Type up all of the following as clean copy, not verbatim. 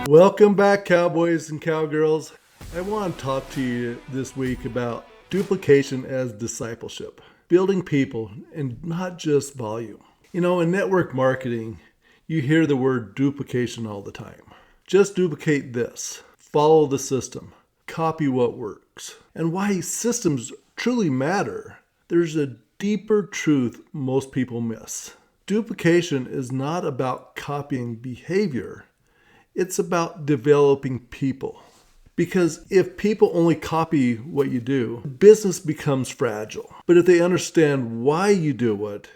Welcome back, cowboys and cowgirls. I want to talk to you this week about duplication as discipleship, building people and not just volume. You know, in network marketing, you hear the word duplication all the time. Just duplicate this, follow the system, copy what works. And why systems truly matter, there's a deeper truth most people miss. Duplication is not about copying behavior. It's about developing people. Because if people only copy what you do, business becomes fragile. But if they understand why you do it,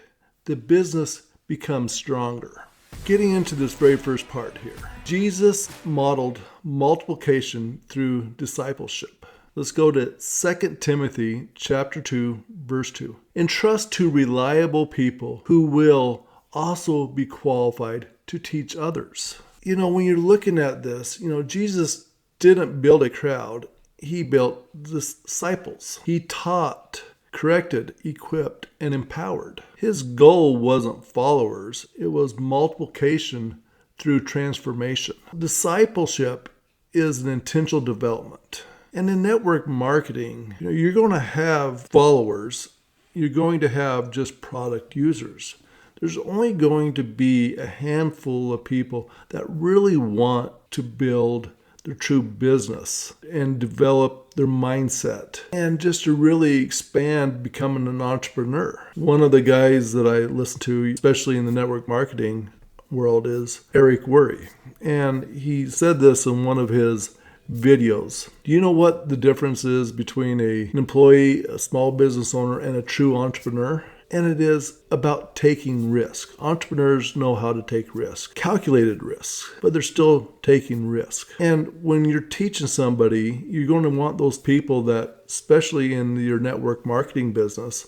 the business becomes stronger. Getting into this very first part here. Jesus modeled multiplication through discipleship. Let's go to 2 Timothy chapter 2, verse 2. Entrust to reliable people who will also be qualified to teach others. You know, when you're looking at this, Jesus didn't build a crowd. He built disciples. He taught, corrected, equipped, and empowered. His goal wasn't followers. It was multiplication through transformation. Discipleship is an intentional development. And in network marketing, you're going to have followers. You're going to have just product users. There's only going to be a handful of people that really want to build their true business and develop their mindset and just to really expand becoming an entrepreneur. One of the guys that I listen to, especially in the network marketing world, is Eric Worre. And he said this in one of his videos. Do you know what the difference is between an employee, a small business owner, and a true entrepreneur? And it is about taking risk. Entrepreneurs know how to take risk, calculated risks, but they're still taking risk. And when you're teaching somebody, you're going to want those people that, especially in your network marketing business,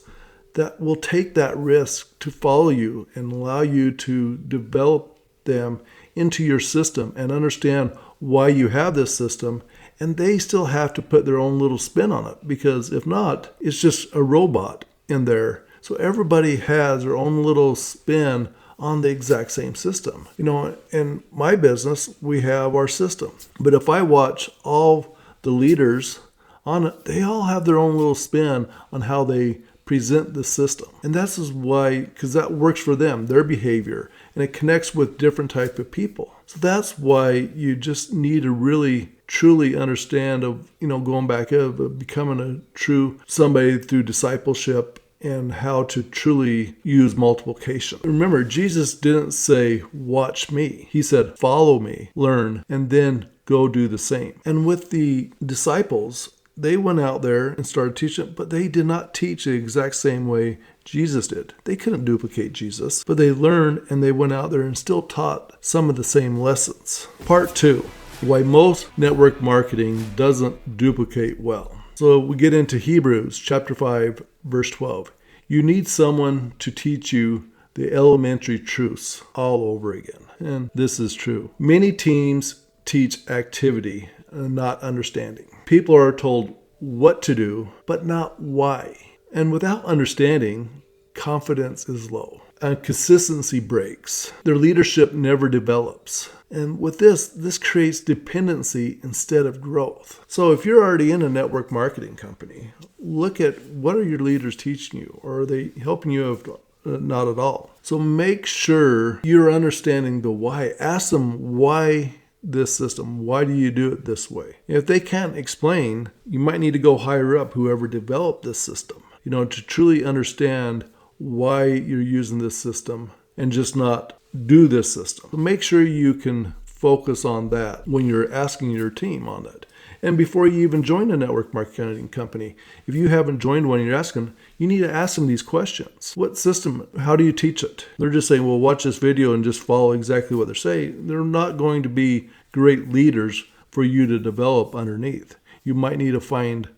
that will take that risk to follow you and allow you to develop them into your system and understand why you have this system. And they still have to put their own little spin on it, because if not, it's just a robot in there. So everybody has their own little spin on the exact same system. In my business, we have our system. But if I watch all the leaders on it, they all have their own little spin on how they present the system. And that's why, because that works for them, their behavior, and it connects with different type of people. So that's why you just need to really truly understand going back of becoming a true somebody through discipleship and how to truly use multiplication. Remember, Jesus didn't say, watch me. He said, follow me, learn, and then go do the same. And with the disciples, they went out there and started teaching, but they did not teach the exact same way Jesus did. They couldn't duplicate Jesus, but they learned and they went out there and still taught some of the same lessons. Part 2, why most network marketing doesn't duplicate well. So we get into Hebrews chapter 5, verse 12. You need someone to teach you the elementary truths all over again. And this is true. Many teams teach activity, not understanding. People are told what to do, but not why. And without understanding, confidence is low. And consistency breaks. Their leadership never develops. And with this creates dependency instead of growth. So if you're already in a network marketing company, look at what are your leaders teaching you, or are they helping you? Not at all. So make sure you're understanding the why. Ask them why this system. Why do you do it this way? If they can't explain, you might need to go higher up, whoever developed this system, to truly understand why you're using this system and just not do this system. So make sure you can focus on that when you're asking your team on it. And before you even join a network marketing company, if you haven't joined one and you're asking, you need to ask them these questions. What system? How do you teach it? They're just saying, well, watch this video and just follow exactly what they're saying. They're not going to be great leaders for you to develop underneath. You might need to find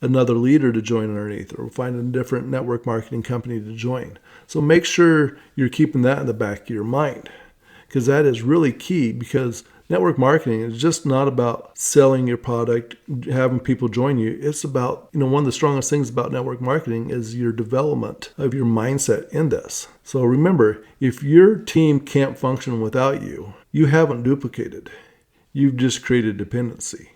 another leader to join underneath, or find a different network marketing company to join. So make sure you're keeping that in the back of your mind, because that is really key, because network marketing is just not about selling your product, having people join you. It's about, one of the strongest things about network marketing is your development of your mindset in this. So remember, if your team can't function without you, you haven't duplicated. you've just created dependency.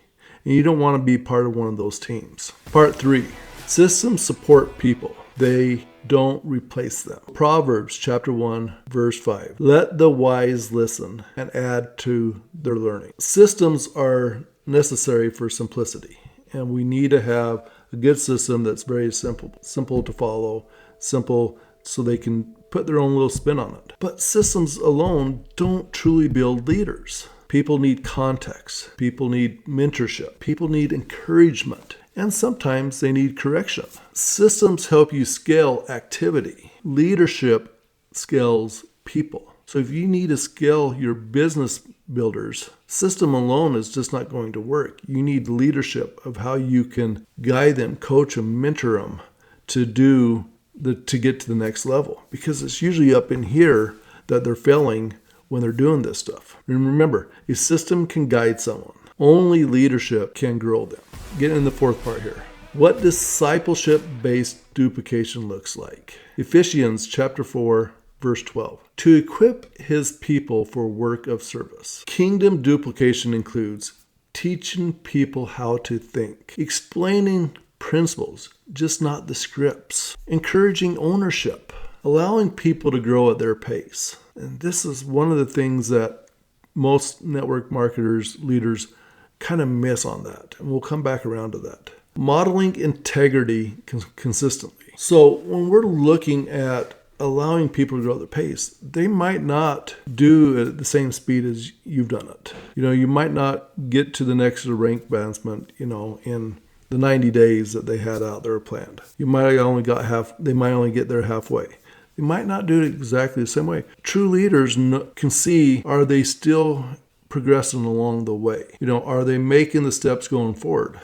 And you don't want to be part of one of those teams. Part 3, systems support people. They don't replace them. Proverbs chapter 1, verse 5. Let the wise listen and add to their learning. Systems are necessary for simplicity. And we need to have a good system that's very simple to follow, simple so they can put their own little spin on it. But systems alone don't truly build leaders. People need context. People need mentorship. People need encouragement. And sometimes they need correction. Systems help you scale activity. Leadership scales people. So if you need to scale your business builders, system alone is just not going to work. You need leadership of how you can guide them, coach them, mentor them to get to the next level. Because it's usually up in here that they're failing when they're doing this stuff. And remember, a system can guide someone. Only leadership can grow them. Get in the fourth part here. What discipleship-based duplication looks like. Ephesians chapter 4, verse 12. To equip his people for work of service. Kingdom duplication includes teaching people how to think, explaining principles, just not the scripts, encouraging ownership, allowing people to grow at their pace. And this is one of the things that most network marketers, leaders kind of miss on that. And we'll come back around to that. Modeling integrity consistently. So when we're looking at allowing people to grow at their pace, they might not do it at the same speed as you've done it. You might not get to the next rank advancement, in the 90 days that they had out there planned. They might only get there halfway. They might not do it exactly the same way. True leaders can see, are they still progressing along the way? Are they making the steps going forward?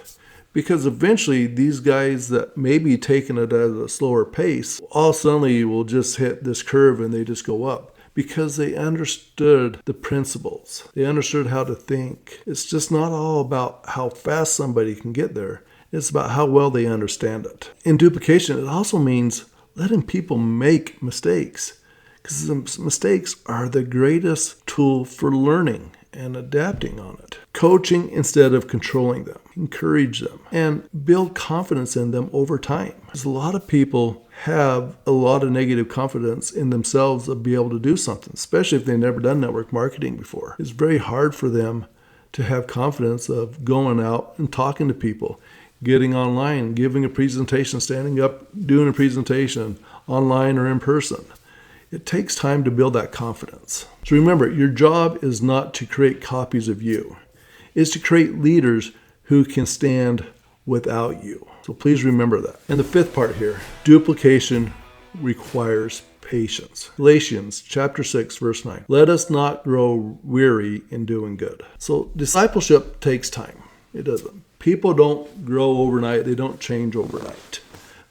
Because eventually these guys that may be taking it at a slower pace, all suddenly will just hit this curve and they just go up. Because they understood the principles. They understood how to think. It's just not all about how fast somebody can get there. It's about how well they understand it. In duplication, it also means letting people make mistakes. Because mistakes are the greatest tool for learning and adapting on it. Coaching instead of controlling them. Encourage them. And build confidence in them over time. Because a lot of people have a lot of negative confidence in themselves of being able to do something, especially if they've never done network marketing before. It's very hard for them to have confidence of going out and talking to people, getting online, giving a presentation, standing up, doing a presentation online or in person. It takes time to build that confidence. So remember, your job is not to create copies of you. It's to create leaders who can stand without you. So please remember that. And the fifth part here, duplication requires patience. Galatians chapter 6, verse 9. Let us not grow weary in doing good. So discipleship takes time. It doesn't. People don't grow overnight. They don't change overnight.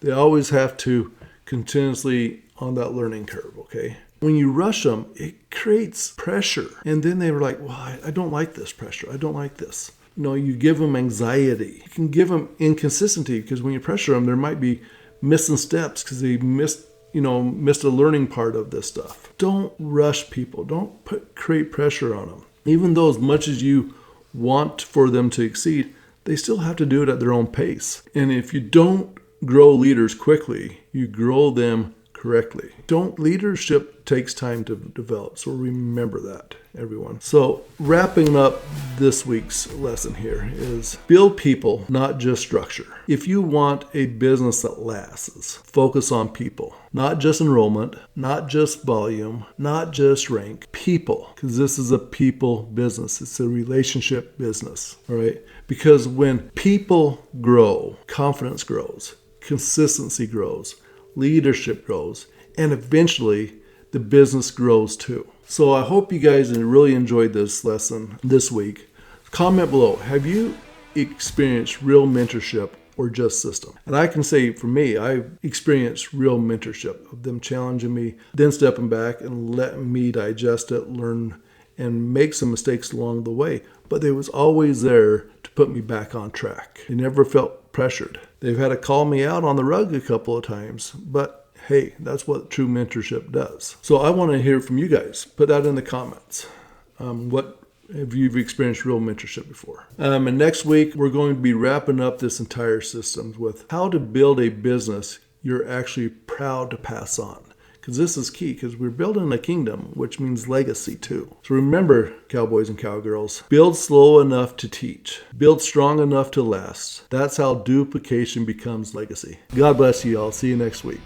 They always have to continuously on that learning curve, okay? When you rush them, it creates pressure. And then they were like, well, I don't like this pressure. I don't like this. You give them anxiety. You can give them inconsistency because when you pressure them, there might be missing steps because they missed a learning part of this stuff. Don't rush people. Don't create pressure on them. Even though as much as you want for them to exceed, they still have to do it at their own pace. And if you don't grow leaders quickly, you grow them correctly. Leadership takes time to develop. So remember that, everyone. So wrapping up this week's lesson here is build people, not just structure. If you want a business that lasts, focus on people, not just enrollment, not just volume, not just rank, people, because this is a people business. It's a relationship business, all right? Because when people grow, confidence grows, consistency grows, leadership grows, and eventually the business grows too. So I hope you guys really enjoyed this lesson this week. Comment below, have you experienced real mentorship or just system? And I can say for me, I've experienced real mentorship of them challenging me, then stepping back and letting me digest it, learn, and make some mistakes along the way. But they was always there to put me back on track. They never felt pressured. They've had to call me out on the rug a couple of times, but hey, that's what true mentorship does. So I want to hear from you guys. Put that in the comments. What if you've experienced real mentorship before. And next week, we're going to be wrapping up this entire system with how to build a business you're actually proud to pass on. Because this is key, because we're building a kingdom, which means legacy too. So remember, cowboys and cowgirls, build slow enough to teach. Build strong enough to last. That's how duplication becomes legacy. God bless you all. See you next week.